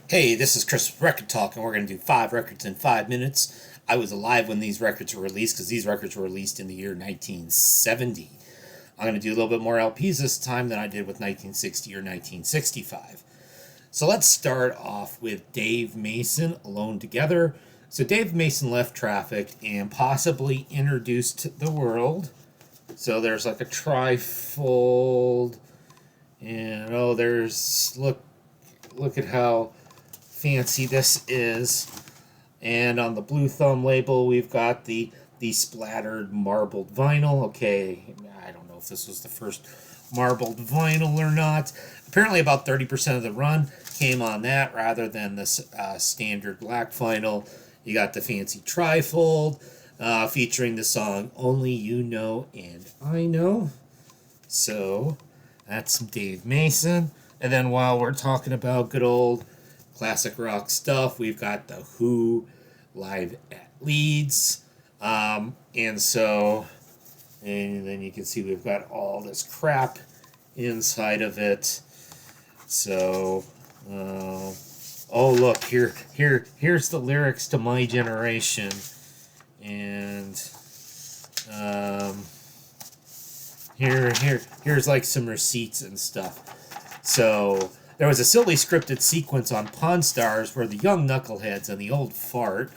Hey, this is Chris with Rekkid Talk, and we're going to do 5 records in 5 minutes. I was alive when these records were released because these records were released in the year 1970. I'm going to do a little bit more LPs this time than I did with 1960 or 1965. So let's start off with Dave Mason, Alone Together. So Dave Mason left Traffic and possibly introduced the world. So there's like a trifold, and there's look at how fancy this is. And on the Blue Thumb label, we've got the splattered marbled vinyl. Okay, I don't know if this was the first marbled vinyl or not. Apparently, about 30% of the run came on that rather than the standard black vinyl. You got the fancy trifold featuring the song Only You Know and I Know. So that's Dave Mason. And then while we're talking about good old classic rock stuff, we've got the Who live at Leeds. And then you can see we've got all this crap inside of it. So, oh look, here's the lyrics to My Generation. And here's like some receipts and stuff. So there was a silly scripted sequence on Pawn Stars where the young knuckleheads and the old fart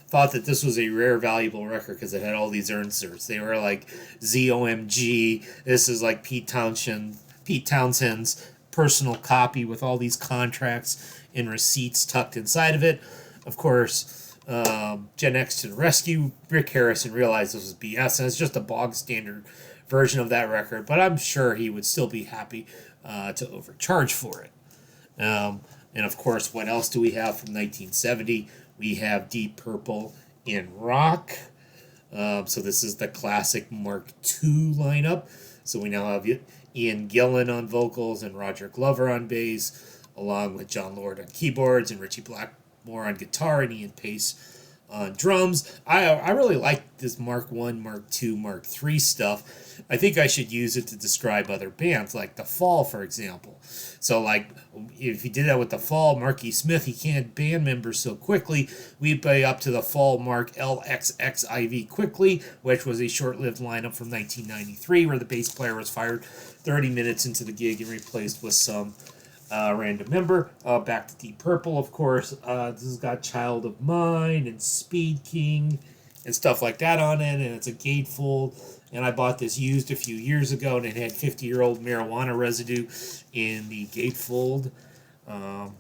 thought that this was a rare, valuable record because it had all these inserts. They were like, ZOMG, this is like Pete Townshend's personal copy with all these contracts and receipts tucked inside of it. Of course, Gen X to the rescue. Rick Harrison realized this was BS, and it's just a bog standard version of that record, but I'm sure he would still be happy to overcharge for it. And of course, what else do we have from 1970? We have Deep Purple in rock. So this is the classic Mark II lineup. So we now have Ian Gillan on vocals and Roger Glover on bass, along with John Lord on keyboards and Richie Blackmore on guitar and Ian Pace on drums. I really like this Mark I, Mark II, Mark III stuff. I think I should use it to describe other bands, like The Fall, for example. So, like, if you did that with The Fall, Marky Smith, he can't band members so quickly. We play up to The Fall Mark LXXIV quickly, which was a short-lived lineup from 1993, where the bass player was fired 30 minutes into the gig and replaced with some random member. Back to Deep Purple, of course. This has got Child of Mine and Speed King and stuff like that on it, and it's a gatefold. And I bought this used a few years ago, and it had 50-year-old marijuana residue in the gatefold. Now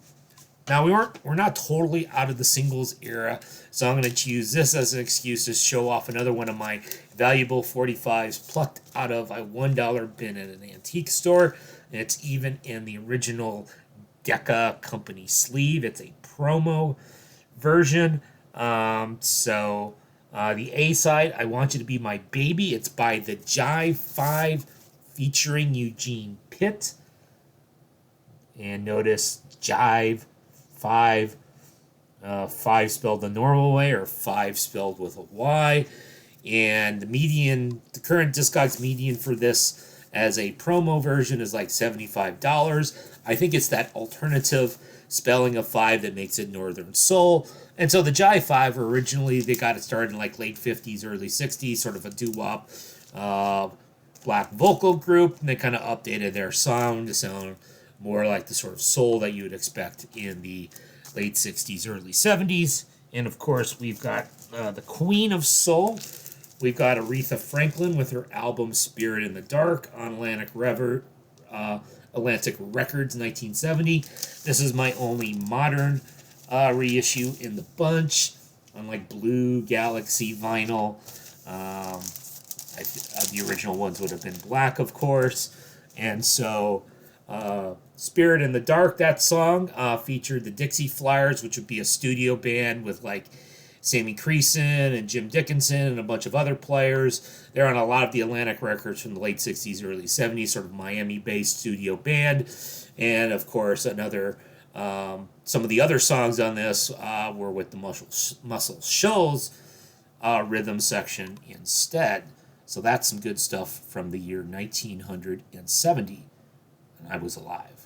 we're not totally out of the singles era, so I'm going to use this as an excuse to show off another one of my valuable 45s plucked out of a $1 bin at an antique store. And it's even in the original Decca company sleeve. It's a promo version. The A side, I Want You to Be My Baby. It's by the Jive 5 featuring Eugene Pitt. And notice Jive 5. 5 spelled the normal way, or 5 spelled with a Y. And the current Discogs median for this as a promo version is like $75. I think it's that alternative spelling of 5 that makes it Northern Soul. And so the Jive 5 originally, they got it started in like late 50s, early 60s, sort of a doo-wop black vocal group. And they kind of updated their sound to sound more like the sort of soul that you would expect in the late 60s, early 70s. And of course, we've got the Queen of Soul. We've got Aretha Franklin with her album Spirit in the Dark on Atlantic Records 1970. This is my only modern reissue in the bunch, unlike Blue Galaxy vinyl. The original ones would have been black, of course. And so Spirit in the Dark, that song featured the Dixie Flyers, which would be a studio band with like Sammy Creason and Jim Dickinson and a bunch of other players. They're on a lot of the Atlantic records from the late 60s, early 70s, sort of Miami-based studio band. And, of course, some of the other songs on this were with the Muscle Shoals rhythm section instead. So that's some good stuff from the year 1970. And I was alive.